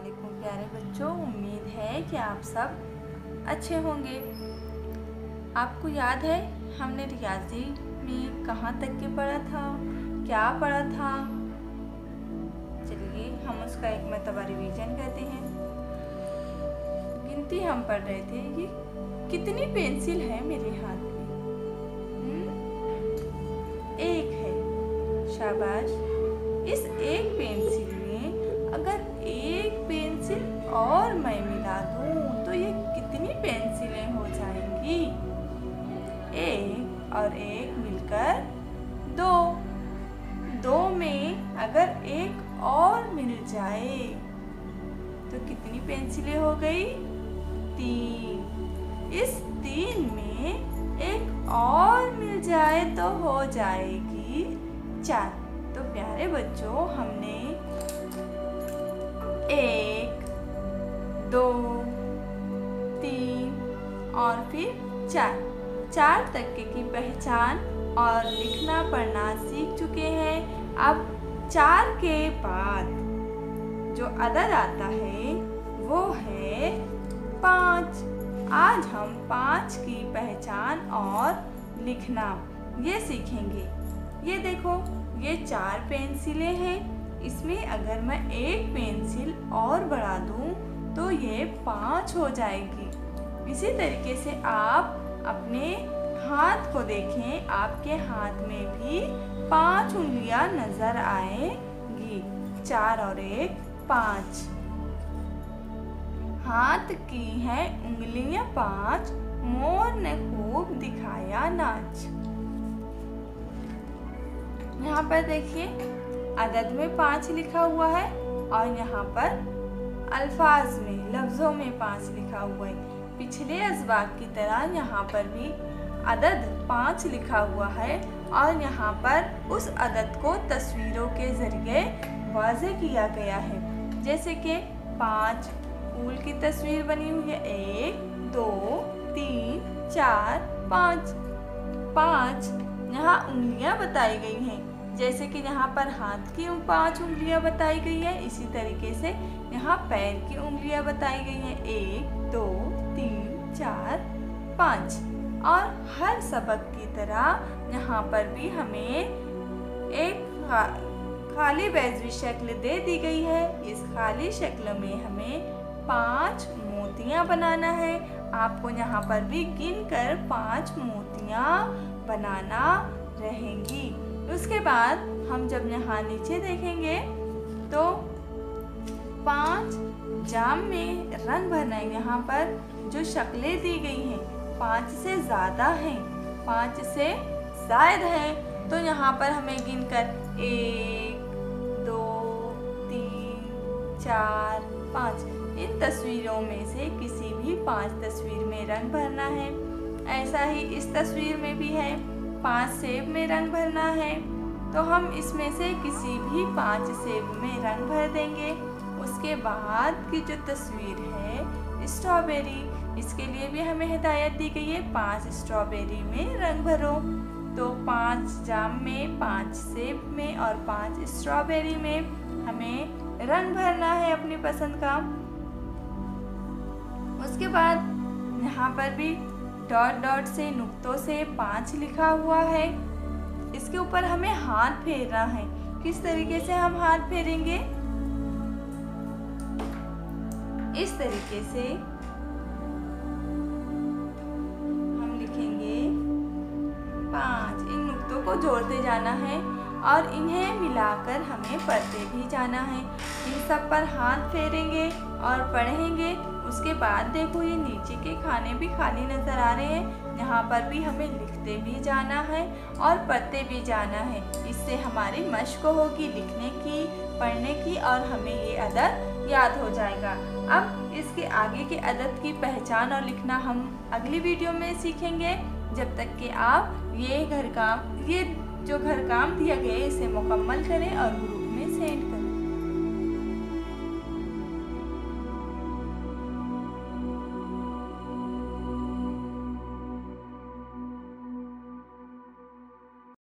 वालेकुम प्यारे बच्चों, उम्मीद है कि आप सब अच्छे होंगे। आपको याद है हमने रियाजी में कहाँ तक के पढ़ा था, क्या पढ़ा था? चलिए हम उसका एक मरतबा रिवीजन करते हैं। गिनती हम पढ़ रहे थे कि कितनी पेंसिल है मेरे हाथ में। एक है। शाबाश। इस एक पेंसिल में अगर एक पेंसिल और मैं मिला दूं तो ये कितनी पेंसिलें हो जाएंगी? एक और एक मिलकर दो। दो में अगर एक और मिल जाए तो कितनी पेंसिलें हो गई? तीन। इस तीन में एक और मिल जाए तो हो जाएगी चार। तो प्यारे बच्चों, हमने एक, दो, तीन और फिर चार तक की पहचान और लिखना पढ़ना सीख चुके हैं। अब चार के बाद जो अदद आता है वो है 5। आज हम 5 की पहचान और लिखना ये सीखेंगे। ये देखो, ये 4 पेंसिलें हैं। इसमें अगर मैं एक पेंसिल और बढ़ा दूं तो ये 5 हो जाएगी। इसी तरीके से आप अपने हाथ को देखें, आपके हाथ में भी 5 उंगलियां नजर आएंगी। 4 और 1 5। हाथ की है उंगलियां 5, मोर ने खूब दिखाया नाच। यहाँ पर देखिए, अदद में 5 लिखा हुआ है और यहाँ पर अल्फाज में, लफ्ज़ों में 5 लिखा हुआ है। पिछले असबाक की तरह यहाँ पर भी अदद 5 लिखा हुआ है और यहाँ पर उस अदद को तस्वीरों के ज़रिए वाज़ेह किया गया है। जैसे कि 5 फूल की तस्वीर बनी हुई है। 1, 2, 3, 4, 5। 5 यहाँ उंगलियां बताई गई हैं। जैसे कि यहाँ पर हाथ की 5 उंगलियां बताई गई है, इसी तरीके से यहाँ पैर की उंगलियां बताई गई हैं। 1, 2, 3, 4, 5। और हर सबक की तरह यहाँ पर भी हमें एक खाली बैजवी शक्ल दे दी गई है। इस खाली शक्ल में हमें 5 मोतियाँ बनाना है। आपको यहाँ पर भी गिनकर 5 मोतियाँ बनाना रहेंगी। उसके बाद हम जब यहाँ नीचे देखेंगे तो 5 जाम में रंग भरना है। यहाँ पर जो शक्लें दी गई हैं 5 से ज़्यादा हैं, 5 से ज़ायद हैं, तो यहाँ पर हमें गिनकर 1, 2, 3, 4, 5 इन तस्वीरों में से किसी भी 5 तस्वीर में रंग भरना है। ऐसा ही इस तस्वीर में भी है, 5 सेब में रंग भरना है, तो हम इसमें से किसी भी 5 सेब में रंग भर देंगे। उसके बाद की जो तस्वीर है स्ट्रॉबेरी, इसके लिए भी हमें हिदायत दी गई है, 5 स्ट्रॉबेरी में रंग भरो। तो 5 जाम में, 5 सेब में और 5 स्ट्रॉबेरी में हमें रंग भरना है अपनी पसंद का। उसके बाद यहाँ पर भी डॉट डॉट से, नुक्तों से 5 लिखा हुआ है। इसके ऊपर हमें हाथ फेरना है। किस तरीके से हम हाथ फेरेंगे? इस तरीके से हम लिखेंगे 5। इन नुक्तों को जोड़ते जाना है और इन्हें मिलाकर हमें पढ़ते भी जाना है। इन सब पर हाथ फेरेंगे और पढ़ेंगे। उसके बाद देखो, ये नीचे के खाने भी खाली नज़र आ रहे हैं। यहाँ पर भी हमें लिखते भी जाना है और पढ़ते भी जाना है। इससे हमारी मश्क होगी लिखने की, पढ़ने की और हमें ये अदद याद हो जाएगा। अब इसके आगे के अदद की पहचान और लिखना हम अगली वीडियो में सीखेंगे। जब तक कि आप ये जो घर काम दिया गया है इसे मुकम्मल करें और ग्रुप में सेंड करें।